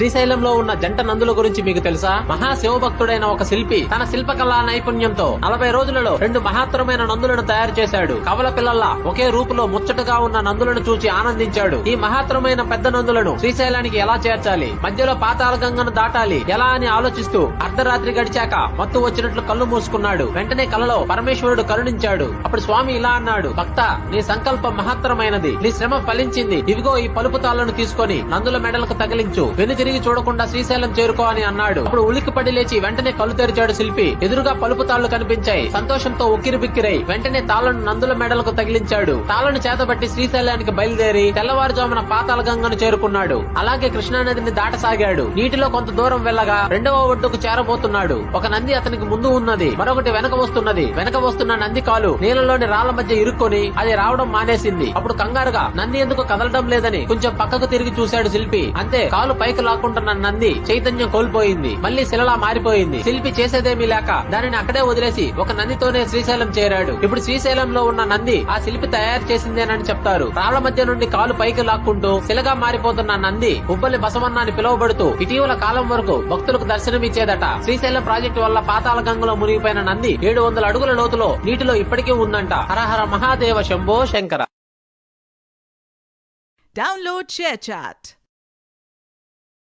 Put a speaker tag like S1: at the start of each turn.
S1: శ్రీశైలంలో ఉన్న జంట నందుల గురించి మీకు తెలుసా? మహాశివభక్తుడైన ఒక శిల్పి తన శిల్పకళా నైపుణ్యంతో 40 రోజులలో 2 మహత్తరమైన నందులను తయారు చేశాడు. కవల పిల్లల్లా ఒకే రూపులో ముచ్చటగా ఉన్న నందులను చూచి ఆనందించాడు. ఈ మహత్తరమైన పెద్ద నందులను శ్రీశైలానికి ఎలా చేర్చాలి, మధ్యలో పాతాళ గంగను దాటాలి ఎలా అని ఆలోచిస్తూ అర్ధరాత్రి గడిచాక మత్తు వచ్చినట్లు కళ్ళు మూసుకున్నాడు. వెంటనే కలలో పరమేశ్వరుడు కరుణించాడు. అప్పుడు స్వామి ఇలా అన్నాడు, భక్త, నీ సంకల్పం మహత్తరమైనది, నీ శ్రమ ఫలించింది. ఇవిగో ఈ పలుపు తాళ్లను తీసుకొని నందుల మెడలకు తగిలించు, వెనుతిరిగి చూడకుండా శ్రీశైలం చేరుకో అని అన్నాడు. అప్పుడు ఉలిక్కిపడి లేచి వెంటనే కళ్ళు తెరిచాడు శిల్పి. ఎదురుగా పలుపు తాళ్లు కనిపించాయి. సంతోషంతో ఉక్కిరిబిక్కిరై వెంటనే తాళ్లను నందుల మెడలకు తగిలించాడు. తాళ్లను చేతబట్టి శ్రీశైలానికి బయలుదేరి తెల్లవారుజామున పాతాళ గంగను చేరుకున్నాడు. అలాగే కృష్ణానదిని దాటసాగాడు. నీటిలో కొంత దూరం వెళ్ళగా 2వ ఒడ్డుకు చేరబోతున్నాడు. ఒక నంది అతనికి ముందు ఉన్నది, మరొకటి వెనక వస్తున్నది. వెనక వస్తున్న నంది కాలు నీళ్లలోని రాళ్ల మధ్య ఇరుక్కొని అది రావడం మానేసింది. అప్పుడు కంగారుగా నంది ఎందుకు కదలడం లేదని కొంచెం పక్కకు తిరిగి చూశాడు శిల్పి. అంతే, కాలు పైకి లాక్కుంటున్న నంది చైతన్యం కోల్పోయింది. మళ్లీ శిలలా మారిపోయింది. శిల్పి చేసేదేమీ లేక దానిని అక్కడే వదిలేసి ఒక నందితోనే శ్రీశైలం చేరాడు. ఇప్పుడు శ్రీశైలంలో ఉన్న నంది ఆ శిల్పి తయారు చేసిందేనని చెప్తారు. రాళ్ల మధ్య నుండి కాలు పైకి లాక్కుంటూ శిలగా మారిపోతున్న నంది ఉబ్బలి బసవన్న అని పిలువబడుతూ ఇటీవల కాలం వరకు భక్తులకు దర్శనమిచ్చేదట. శ్రీశైలం ప్రాజెక్టు వల్ల పాతాళ గంగలో మునిగిపోయిన నంది 700 అడుగుల లోతులో నీటిలో ఇప్పటికీ ఉందంట. హరహర మహాదేవ శంభో శంకర.
S2: Download ShareChat.